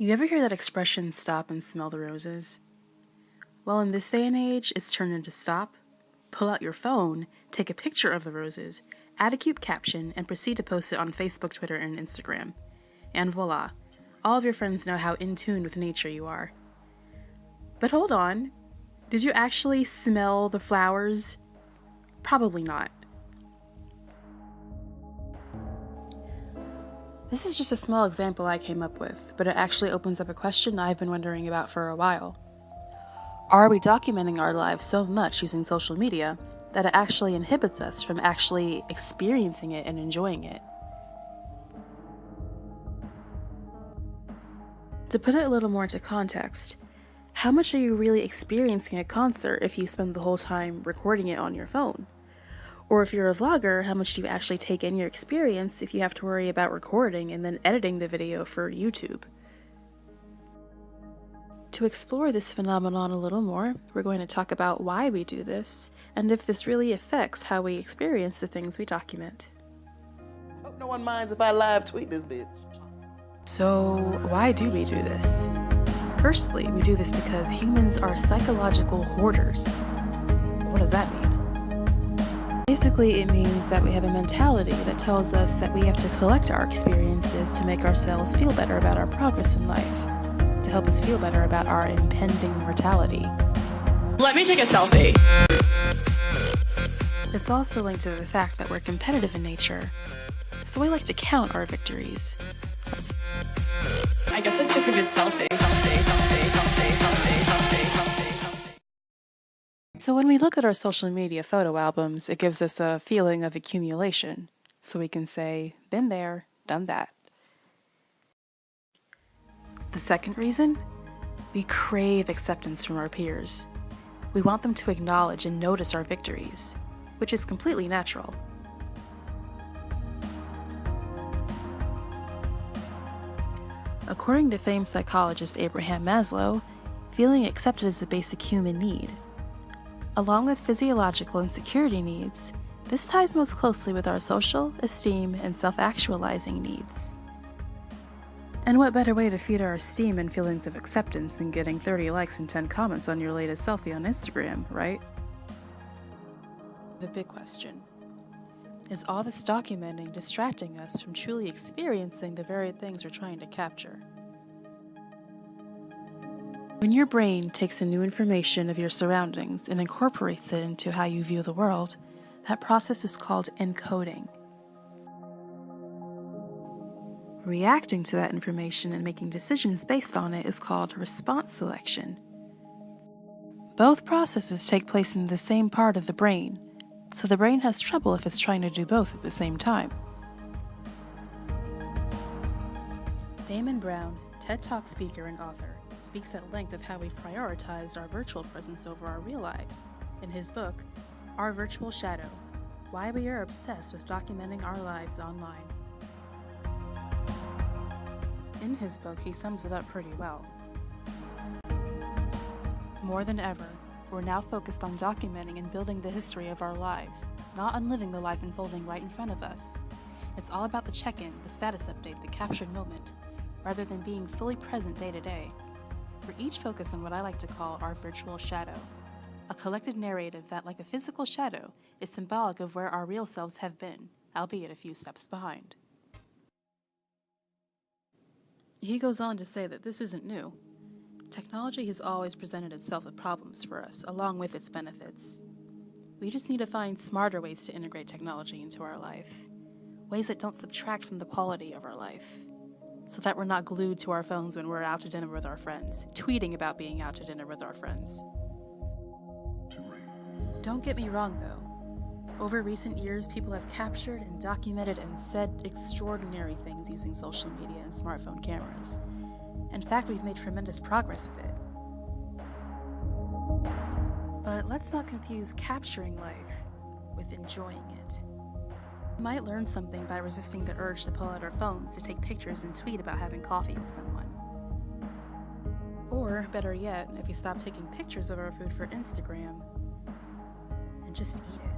You ever hear that expression, stop and smell the roses? Well, in this day and age, it's turned into stop, pull out your phone, take a picture of the roses, add a cute caption, and proceed to post it on Facebook, Twitter, and Instagram. And voila, all of your friends know how in tune with nature you are. But hold on, did you actually smell the flowers? Probably not. This is just a small example I came up with, but it actually opens up a question I've been wondering about for a while. Are we documenting our lives so much using social media that it actually inhibits us from actually experiencing it and enjoying it? To put it a little more into context, how much are you really experiencing a concert if you spend the whole time recording it on your phone? Or if you're a vlogger, how much do you actually take in your experience if you have to worry about recording and then editing the video for YouTube? To explore this phenomenon a little more, we're going to talk about why we do this, and if this really affects how we experience the things we document. I hope no one minds if I live tweet this bitch. So, why do we do this? Firstly, we do this because humans are psychological hoarders. What does that mean? Basically, it means that we have a mentality that tells us that we have to collect our experiences to make ourselves feel better about our progress in life, to help us feel better about our impending mortality. Let me take a selfie. It's also linked to the fact that we're competitive in nature, so we like to count our victories. I guess I took a good selfie. So when we look at our social media photo albums, it gives us a feeling of accumulation, so we can say, been there, done that. The second reason? We crave acceptance from our peers. We want them to acknowledge and notice our victories, which is completely natural. According to famed psychologist Abraham Maslow, feeling accepted is a basic human need. Along with physiological and security needs, this ties most closely with our social, esteem, and self-actualizing needs. And what better way to feed our esteem and feelings of acceptance than getting 30 likes and 10 comments on your latest selfie on Instagram, right? The big question: is all this documenting distracting us from truly experiencing the very things we're trying to capture? When your brain takes in new information of your surroundings and incorporates it into how you view the world, that process is called encoding. Reacting to that information and making decisions based on it is called response selection. Both processes take place in the same part of the brain, so the brain has trouble if it's trying to do both at the same time. Damon Brown, TED Talk speaker and author, speaks at length of how we've prioritized our virtual presence over our real lives in his book, Our Virtual Shadow: Why We Are Obsessed with Documenting Our Lives Online. In his book, he sums it up pretty well. More than ever, we're now focused on documenting and building the history of our lives, not on living the life unfolding right in front of us. It's all about the check-in, the status update, the captured moment, rather than being fully present day to day. We're each focused on what I like to call our virtual shadow, a collective narrative that, like a physical shadow, is symbolic of where our real selves have been, albeit a few steps behind. He goes on to say that this isn't new. Technology has always presented itself with problems for us, along with its benefits. We just need to find smarter ways to integrate technology into our life, ways that don't subtract from the quality of our life, so that we're not glued to our phones when we're out to dinner with our friends, tweeting about being out to dinner with our friends. Don't get me wrong though. Over recent years, people have captured and documented and said extraordinary things using social media and smartphone cameras. In fact, we've made tremendous progress with it. But let's not confuse capturing life with enjoying it. We might learn something by resisting the urge to pull out our phones to take pictures and tweet about having coffee with someone. Or, better yet, if we stop taking pictures of our food for Instagram and just eat it.